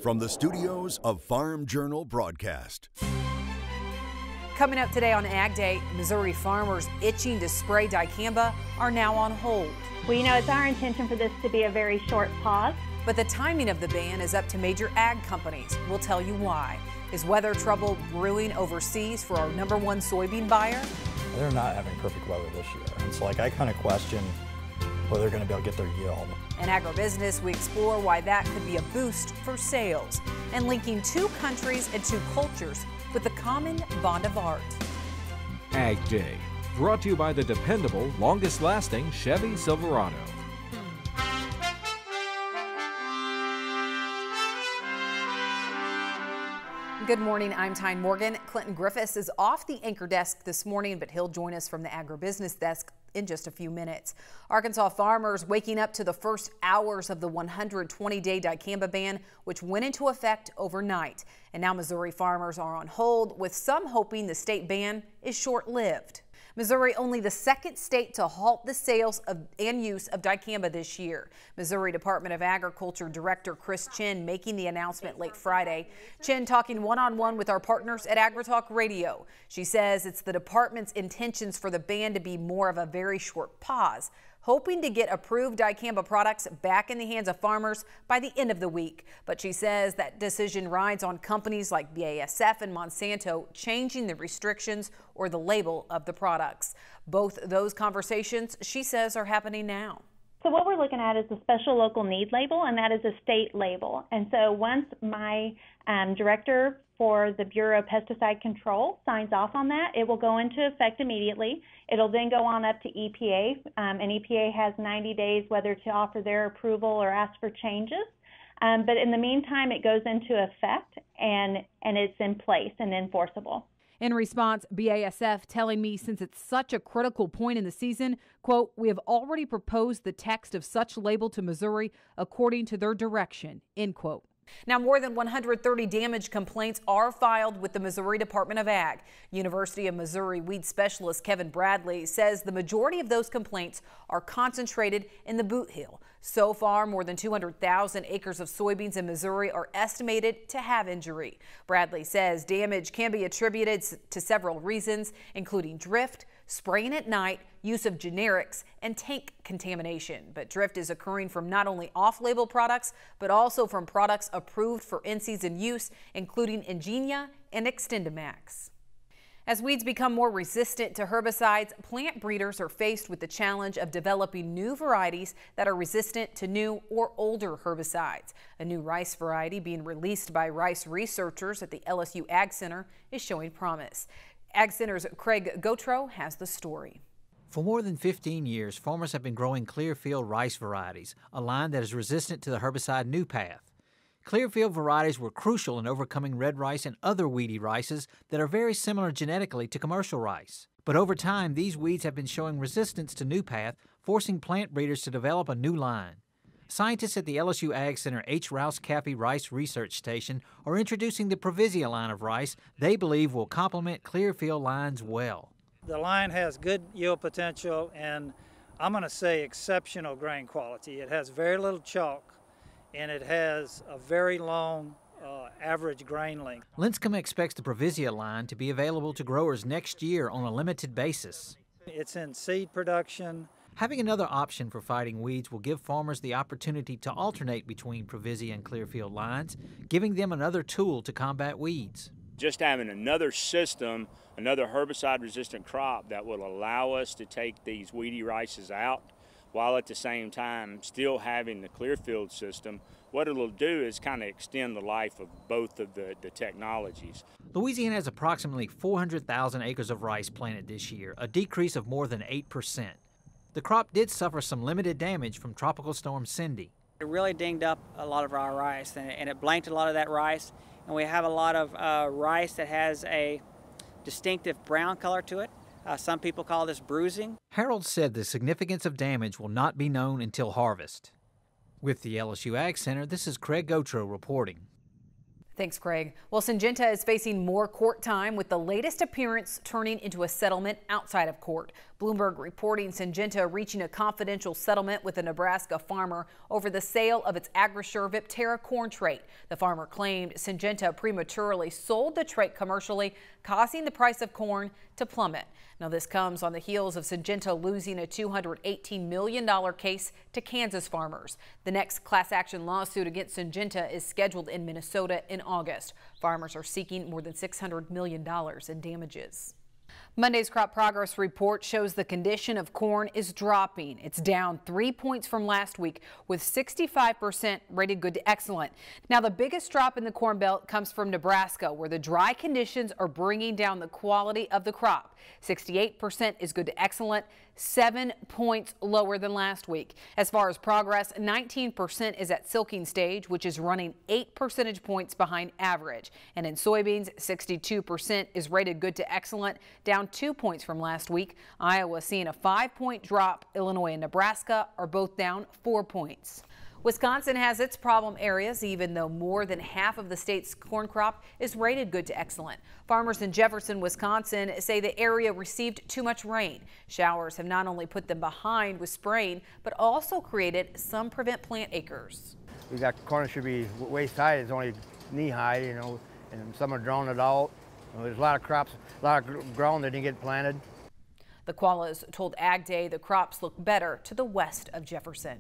from the studios of Farm Journal Broadcast. Coming up today on Ag Day, Missouri farmers itching to spray dicamba are now on hold. Well, you know, it's our intention for this to be a very short pause. But the timing of the ban is up to major ag companies. We'll tell you why. Is weather trouble brewing overseas for our #1 soybean buyer? They're not having perfect weather this year. And so I kind of question whether they're going to be able to get their yield. In agribusiness, we explore why that could be a boost for sales and linking two countries and two cultures with the common bond of art. Ag Day, brought to you by the dependable, longest-lasting Chevy Silverado. Good morning, I'm Tyne Morgan. Clinton Griffiths is off the anchor desk this morning, but he'll join us from the agribusiness desk in just a few minutes. Arkansas farmers waking up to the first hours of the 120-day dicamba ban, which went into effect overnight. And now Missouri farmers are on hold, with some hoping the state ban is short-lived. Missouri only the second state to halt the sales and use of dicamba this year. Missouri Department of Agriculture Director Chris Chin making the announcement late Friday. Chin talking one-on-one with our partners at AgriTalk Radio. She says it's the department's intentions for the ban to be more of a very short pause, hoping to get approved dicamba products back in the hands of farmers by the end of the week. But she says that decision rides on companies like BASF and Monsanto changing the restrictions or the label of the products. Both those conversations, she says, are happening now. So what we're looking at is a special local need label, and that is a state label. And so once my director for the Bureau of Pesticide Control signs off on that, it will go into effect immediately. It'll then go on up to EPA, and EPA has 90 days whether to offer their approval or ask for changes. But in the meantime, it goes into effect, and it's in place and enforceable. In response, BASF telling me since it's such a critical point in the season, quote, we have already proposed the text of such label to Missouri according to their direction, end quote. Now, more than 130 damage complaints are filed with the Missouri Department of Ag. University of Missouri weed specialist Kevin Bradley says the majority of those complaints are concentrated in the Boot Hill. So far, more than 200,000 acres of soybeans in Missouri are estimated to have injury. Bradley says damage can be attributed to several reasons, including drift, spraying at night, use of generics, and tank contamination. But drift is occurring from not only off-label products, but also from products approved for in-season use, including Ingenia and XtendiMax. As weeds become more resistant to herbicides, plant breeders are faced with the challenge of developing new varieties that are resistant to new or older herbicides. A new rice variety being released by rice researchers at the LSU Ag Center is showing promise. Ag Center's Craig Gautreaux has the story. For more than 15 years, farmers have been growing Clearfield rice varieties, a line that is resistant to the herbicide New Path. Clearfield varieties were crucial in overcoming red rice and other weedy rices that are very similar genetically to commercial rice. But over time, these weeds have been showing resistance to New Path, forcing plant breeders to develop a new line. Scientists at the LSU Ag Center H. Rouse Caffey Rice Research Station are introducing the Provisia line of rice they believe will complement Clearfield lines well. The line has good yield potential and I'm going to say exceptional grain quality. It has very little chalk and it has a very long average grain length. Linscomb expects the Provisia line to be available to growers next year on a limited basis. It's in seed production. Having another option for fighting weeds will give farmers the opportunity to alternate between Provisia and Clearfield lines, giving them another tool to combat weeds. Just having another system, another herbicide-resistant crop that will allow us to take these weedy rices out, while at the same time still having the Clearfield system, what it'll do is kind of extend the life of both of the technologies. Louisiana has approximately 400,000 acres of rice planted this year, a decrease of more than 8%. The crop did suffer some limited damage from Tropical Storm Cindy. It really dinged up a lot of our rice, and it blanked a lot of that rice. And we have a lot of rice that has a distinctive brown color to it. Some people call this bruising. Harold said the significance of damage will not be known until harvest. With the LSU Ag Center, this is Craig Gautreaux reporting. Thanks, Craig. Well, Syngenta is facing more court time, with the latest appearance turning into a settlement outside of court. Bloomberg reporting Syngenta reaching a confidential settlement with a Nebraska farmer over the sale of its AgriSure Viptera corn trait. The farmer claimed Syngenta prematurely sold the trait commercially, causing the price of corn to plummet. Now, this comes on the heels of Syngenta losing a $218 million case to Kansas farmers. The next class action lawsuit against Syngenta is scheduled in Minnesota in August. Farmers are seeking more than $600 million in damages. Monday's crop progress report shows the condition of corn is dropping. It's down 3 points from last week, with 65% rated good to excellent. Now, the biggest drop in the Corn Belt comes from Nebraska, where the dry conditions are bringing down the quality of the crop. 68% is good to excellent, 7 points lower than last week. As far as progress, 19% is at silking stage, which is running 8 percentage points behind average. And in soybeans, 62% is rated good to excellent, down 2 points from last week. Iowa seeing a 5-point drop. Illinois and Nebraska are both down 4 points. Wisconsin has its problem areas, even though more than half of the state's corn crop is rated good to excellent. Farmers in Jefferson, Wisconsin say the area received too much rain. Showers have not only put them behind with spraying, but also created some prevent plant acres. We got corn that should be waist high, it's only knee high, you know, and some are drawn it out. There's a lot of crops, a lot of ground that didn't get planted. The Koalas told Agday the crops look better to the west of Jefferson.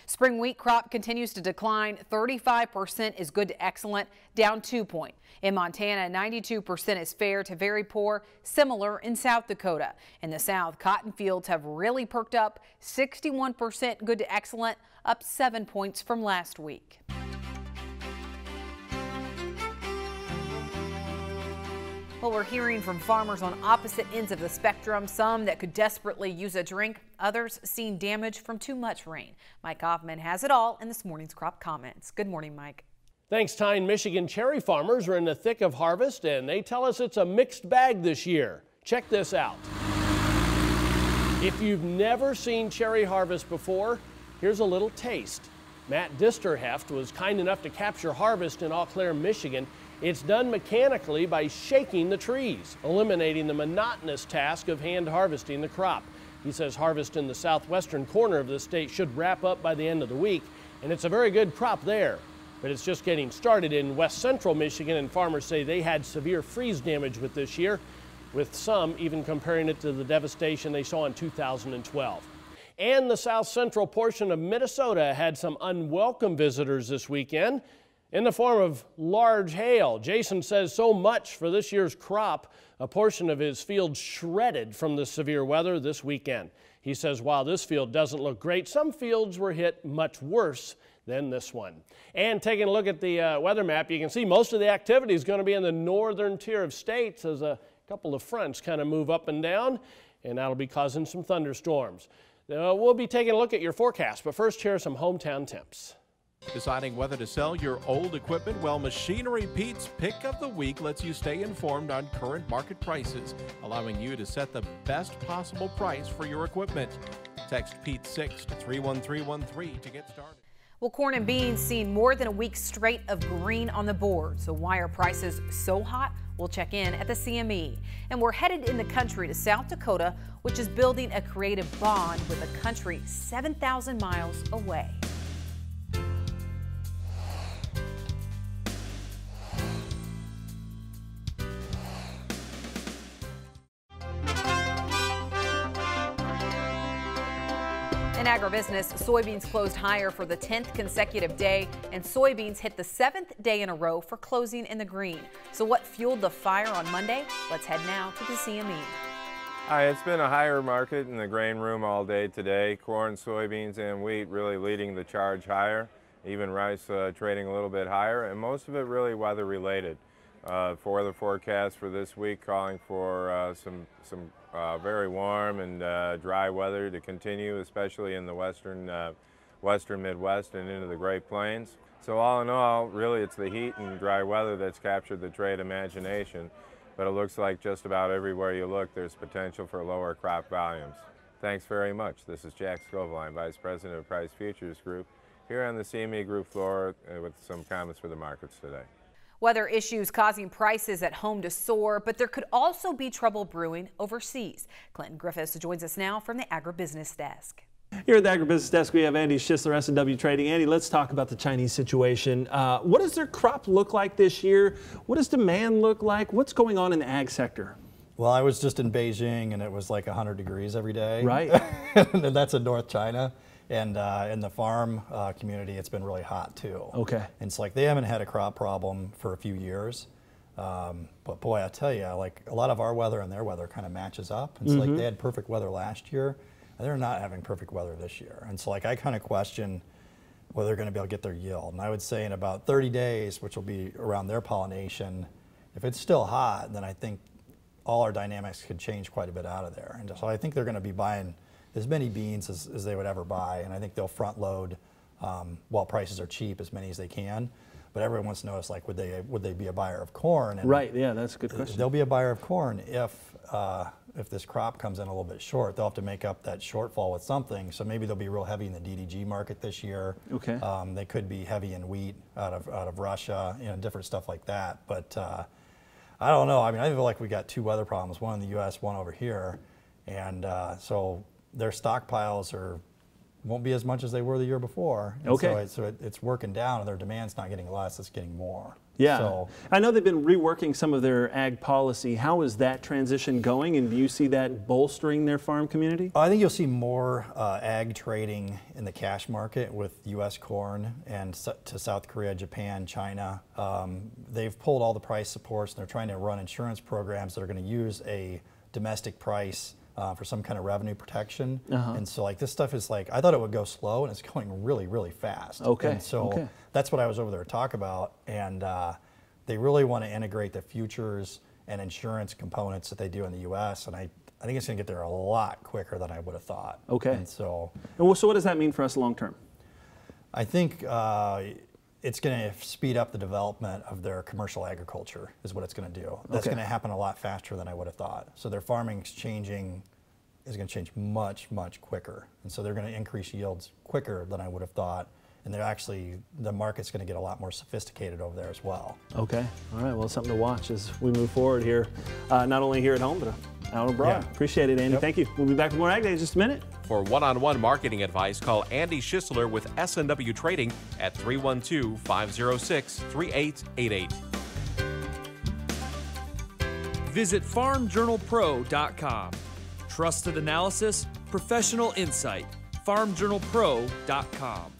Spring wheat crop continues to decline. 35% is good to excellent, down 2 points. In Montana, 92% is fair to very poor, similar in South Dakota. In the South, cotton fields have really perked up. 61% good to excellent, up 7 points from last week. Well, we're hearing from farmers on opposite ends of the spectrum, some that could desperately use a drink, others seeing damage from too much rain. Mike Hoffman has it all in this morning's crop comments. Good morning, Mike. Thanks, Tyne. Michigan cherry farmers are in the thick of harvest, and they tell us it's a mixed bag this year. Check this out. If you've never seen cherry harvest before, here's a little taste. Matt Disterheft was kind enough to capture harvest in Eau Claire, Michigan. It's done mechanically by shaking the trees, eliminating the monotonous task of hand harvesting the crop. He says harvest in the southwestern corner of the state should wrap up by the end of the week, and it's a very good crop there. But it's just getting started in west central Michigan, and farmers say they had severe freeze damage with this year, with some even comparing it to the devastation they saw in 2012. And the south central portion of Minnesota had some unwelcome visitors this weekend in the form of large hail. Jason says so much for this year's crop, a portion of his field shredded from the severe weather this weekend. He says while this field doesn't look great, some fields were hit much worse than this one. And taking a look at the weather map, you can see most of the activity is going to be in the northern tier of states as a couple of fronts kind of move up and down, and that'll be causing some thunderstorms. We'll be taking a look at your forecast, but first here are some hometown temps. Deciding whether to sell your old equipment? Well, Machinery Pete's Pick of the Week lets you stay informed on current market prices, allowing you to set the best possible price for your equipment. Text Pete 6 to 31313 to get started. Well, corn and beans seen more than a week straight of green on the board. So why are prices so hot? We'll check in at the CME. And we're headed in the country to South Dakota, which is building a creative bond with a country 7,000 miles away. In agribusiness, soybeans closed higher for the 10th consecutive day, and soybeans hit the 7th day in a row for closing in the green. So what fueled the fire on Monday? Let's head now to the CME. Hi, it's been a higher market in the grain room all day today. Corn, soybeans, and wheat really leading the charge higher. Even rice trading a little bit higher, and most of it really weather related. For the forecast for this week, calling for some very warm and dry weather to continue, especially in the western Midwest and into the Great Plains. So all in all, really it's the heat and dry weather that's captured the trade imagination, but it looks like just about everywhere you look there's potential for lower crop volumes. Thanks very much. This is Jack Scovline, Vice President of Price Futures Group, here on the CME Group floor with some comments for the markets today. Weather issues causing prices at home to soar, but there could also be trouble brewing overseas. Clinton Griffiths joins us now from the Agribusiness Desk. Here at the Agribusiness Desk, we have Andy Schisler, S&W Trading. Andy, let's talk about the Chinese situation. What does their crop look like this year? What does demand look like? What's going on in the ag sector? Well, I was just in Beijing, and it was like 100 degrees every day. Right. And that's in North China. And in the farm community, it's been really hot, too. Okay. And it's like they haven't had a crop problem for a few years. But boy, I tell you, like a lot of our weather and their weather kind of matches up. It's like they had perfect weather last year. They're not having perfect weather this year. And so like I kind of question whether they're going to be able to get their yield. And I would say in about 30 days, which will be around their pollination, if it's still hot, then I think all our dynamics could change quite a bit out of there. And so I think they're going to be buying as many beans as they would ever buy. And I think they'll front load while prices are cheap as many as they can. But everyone wants to know, like, would they be a buyer of corn? And right, yeah, that's a good question. They'll be a buyer of corn if this crop comes in a little bit short. They'll have to make up that shortfall with something. So maybe they'll be real heavy in the DDG market this year. Okay. They could be heavy in wheat out of Russia, different stuff like that. But I don't know. I mean, I feel like we got two weather problems, one in the U.S., one over here. And so their stockpiles won't be as much as they were the year before. And okay. So it's working down, and their demand's not getting less, it's getting more. Yeah. So, I know they've been reworking some of their ag policy. How is that transition going, and do you see that bolstering their farm community? I think you'll see more ag trading in the cash market with U.S. corn and to South Korea, Japan, China. They've pulled all the price supports, and they're trying to run insurance programs that are going to use a domestic price for some kind of revenue protection. And so like this stuff is like, I thought it would go slow, and it's going really, really fast. Okay. And so that's what I was over there to talk about. And they really want to integrate the futures and insurance components that they do in the U.S. And I think it's going to get there a lot quicker than I would have thought. Okay. And so what does that mean for us long term? I think it's going to speed up the development of their commercial agriculture is what it's going to do. That's going to happen a lot faster than I would have thought. So their farming is going to change much, much quicker. And so they're going to increase yields quicker than I would have thought. And the market's going to get a lot more sophisticated over there as well. Okay. All right. Well, it's something to watch as we move forward here, not only here at home, but out abroad. Yeah. Appreciate it, Andy. Thank you. We'll be back with more Ag Day in just a minute. For one-on-one marketing advice, call Andy Schisler with S&W Trading at 312-506-3888. Visit FarmJournalPro.com. Trusted analysis, professional insight. FarmJournalPro.com.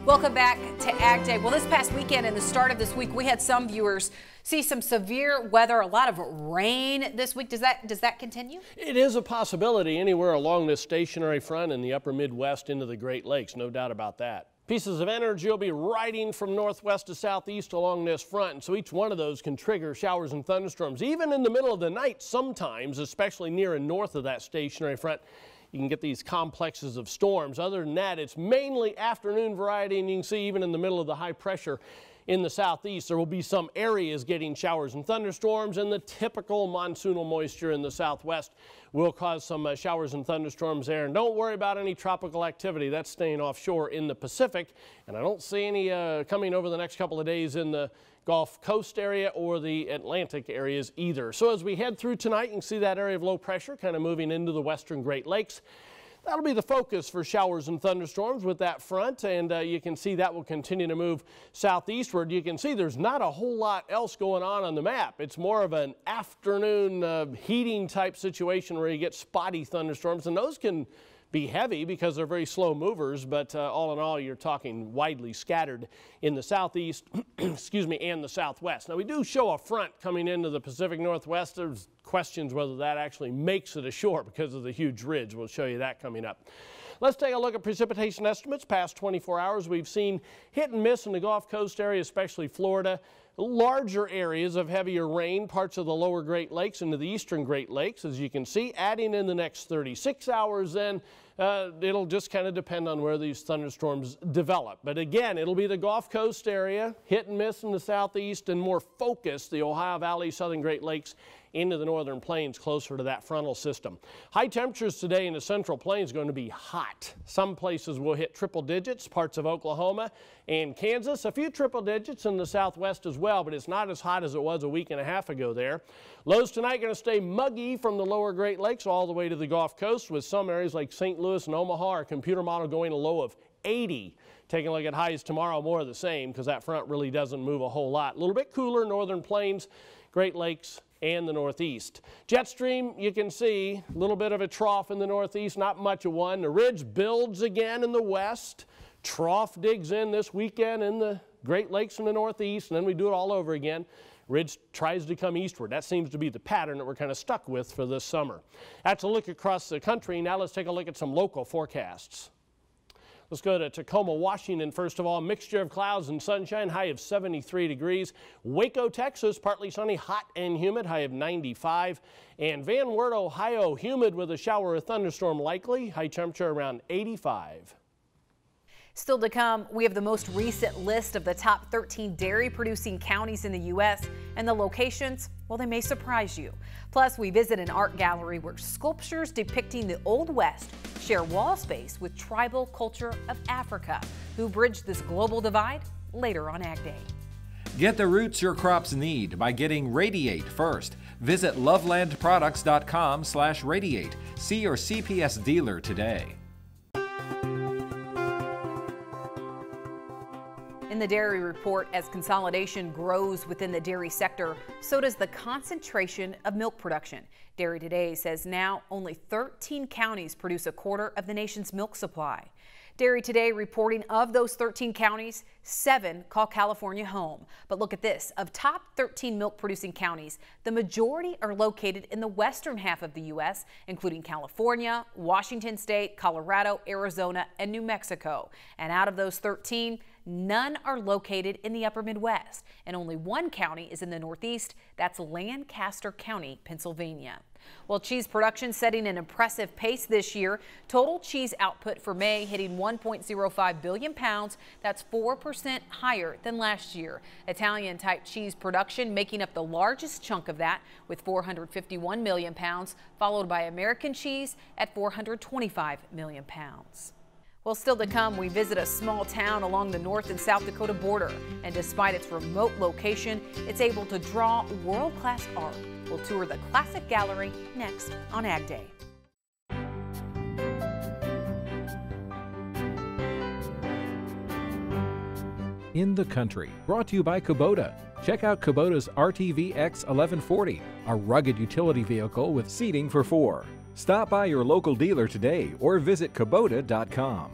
Welcome back to Ag Day. Well, this past weekend and the start of this week, we had some viewers see some severe weather, a lot of rain this week. Does that continue? It is a possibility anywhere along this stationary front in the upper Midwest into the Great Lakes, no doubt about that. Pieces of energy will be riding from northwest to southeast along this front, and so each one of those can trigger showers and thunderstorms, even in the middle of the night sometimes, especially near and north of that stationary front. You can get these complexes of storms. Other than that, it's mainly afternoon variety, and you can see even in the middle of the high pressure in the southeast, there will be some areas getting showers and thunderstorms, and the typical monsoonal moisture in the southwest will cause some showers and thunderstorms there. And don't worry about any tropical activity. That's staying offshore in the Pacific, and I don't see any coming over the next couple of days in the Gulf Coast area or the Atlantic areas either. So as we head through tonight, you can see that area of low pressure kind of moving into the western Great Lakes. That'll be the focus for showers and thunderstorms with that front, and you can see that will continue to move southeastward. You can see there's not a whole lot else going on the map. It's more of an afternoon heating type situation where you get spotty thunderstorms, and those can be heavy because they're very slow movers, but all in all, you're talking widely scattered in the southeast, excuse me, and the southwest. Now, we do show a front coming into the Pacific Northwest. There's questions whether that actually makes it ashore because of the huge ridge. We'll show you that coming up. Let's take a look at precipitation estimates. Past 24 hours, we've seen hit and miss in the Gulf Coast area, especially Florida. Larger areas of heavier rain, parts of the lower Great Lakes into the eastern Great Lakes, as you can see. Adding in the next 36 hours, then it'll just kind of depend on where these thunderstorms develop. But again, it'll be the Gulf Coast area, hit and miss in the southeast, and more focused, the Ohio Valley, southern Great Lakes, into the northern plains closer to that frontal system. High temperatures today in the central plains going to be hot. Some places will hit triple digits, parts of Oklahoma and Kansas, a few triple digits in the southwest as well, but it's not as hot as it was a week and a half ago there. Lows tonight going to stay muggy from the lower Great Lakes all the way to the Gulf Coast, with some areas like St. Louis and Omaha, our computer model going a low of 80. Taking a look at highs tomorrow, more of the same because that front really doesn't move a whole lot. A little bit cooler, northern plains, Great Lakes, and the Northeast. Jet stream, you can see a little bit of a trough in the Northeast, not much of one. The ridge builds again in the west. Trough digs in this weekend in the Great Lakes in the Northeast, and then we do it all over again. Ridge tries to come eastward. That seems to be the pattern that we're kind of stuck with for this summer. That's a look across the country. Now let's take a look at some local forecasts. Let's go to Tacoma, Washington, first of all. Mixture of clouds and sunshine, high of 73 degrees. Waco, Texas, partly sunny, hot and humid, high of 95. And Van Wert, Ohio, humid with a shower or thunderstorm likely, high temperature around 85. Still to come, we have the most recent list of the top 13 dairy-producing counties in the U.S. and the locations, well, they may surprise you. Plus, we visit an art gallery where sculptures depicting the Old West share wall space with tribal culture of Africa, who bridged this global divide later on Ag Day. Get the roots your crops need by getting Radiate first. Visit lovelandproducts.com/radiate. See your CPS dealer today. In the Dairy Report, as consolidation grows within the dairy sector, so does the concentration of milk production. Dairy Today says now only 13 counties produce a quarter of the nation's milk supply. Dairy Today reporting of those 13 counties, 7 call California home. But look at this, of top 13 milk producing counties, the majority are located in the western half of the U.S., including California, Washington State, Colorado, Arizona, and New Mexico. And out of those 13, none are located in the upper Midwest, and only one county is in the Northeast. That's Lancaster County, Pennsylvania. Well, cheese production setting an impressive pace this year. Total cheese output for May hitting 1.05 billion pounds. That's 4% higher than last year. Italian-type cheese production making up the largest chunk of that with 451 million pounds, followed by American cheese at 425 million pounds. Well, still to come, we visit a small town along the North and South Dakota border. And despite its remote location, it's able to draw world-class art. We'll tour the Classic Gallery next on Ag Day. In the country, brought to you by Kubota. Check out Kubota's RTV-X 1140, a rugged utility vehicle with seating for 4. Stop by your local dealer today or visit Kubota.com.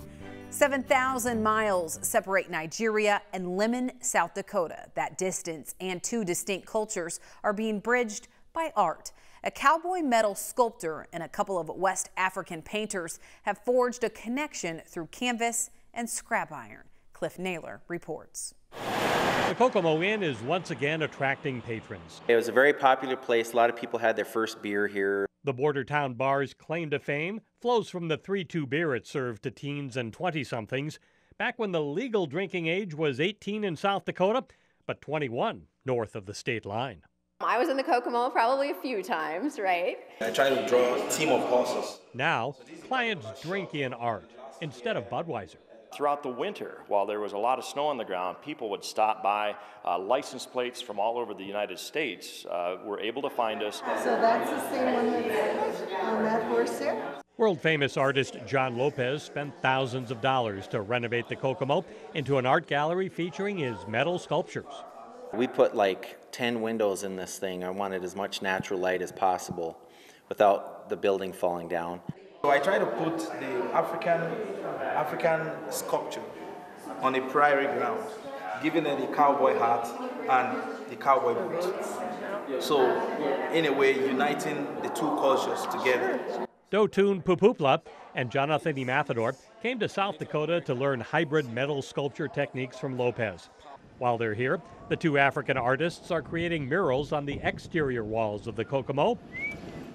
7,000 miles separate Nigeria and Lemon, South Dakota. That distance and 2 distinct cultures are being bridged by art. A cowboy metal sculptor and a couple of West African painters have forged a connection through canvas and scrap iron. Cliff Naylor reports. The Kokomo Inn is once again attracting patrons. It was a very popular place. A lot of people had their first beer here. The border town bar's claim to fame flows from the 3-2 beer it served to teens and 20-somethings back when the legal drinking age was 18 in South Dakota, but 21 north of the state line. I was in the Kokomo probably a few times, right? I try to draw a team of horses. Now, clients drink in art instead of Budweiser. Throughout the winter, while there was a lot of snow on the ground, people would stop by. License plates from all over the United States were able to find us. So that's the same one that's on that horse there? World-famous artist John Lopez spent thousands of dollars to renovate the Kokomo into an art gallery featuring his metal sculptures. We put like 10 windows in this thing. I wanted as much natural light as possible without the building falling down. So I try to put the African sculpture on a prairie ground, giving it the cowboy hat and the cowboy boots. So in a way, uniting the 2 cultures together. Dotun Pupupla and Jonathan Mathador came to South Dakota to learn hybrid metal sculpture techniques from Lopez. While they're here, the 2 African artists are creating murals on the exterior walls of the Kokomo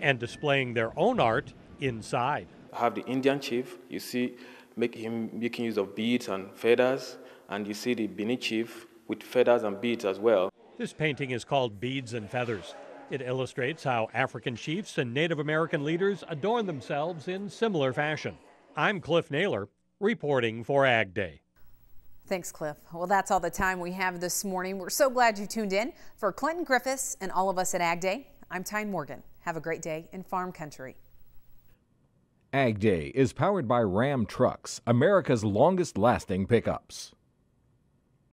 and displaying their own art inside. I have the Indian chief, you see him making use of beads and feathers, and you see the Bini chief with feathers and beads as well. This painting is called Beads and Feathers. It illustrates how African chiefs and Native American leaders adorn themselves in similar fashion. I'm Cliff Naylor, reporting for Ag Day. Thanks, Cliff. Well, that's all the time we have this morning. We're so glad you tuned in. For Clinton Griffiths and all of us at Ag Day, I'm Tyne Morgan. Have a great day in farm country. Ag Day is powered by Ram Trucks, America's longest lasting pickups.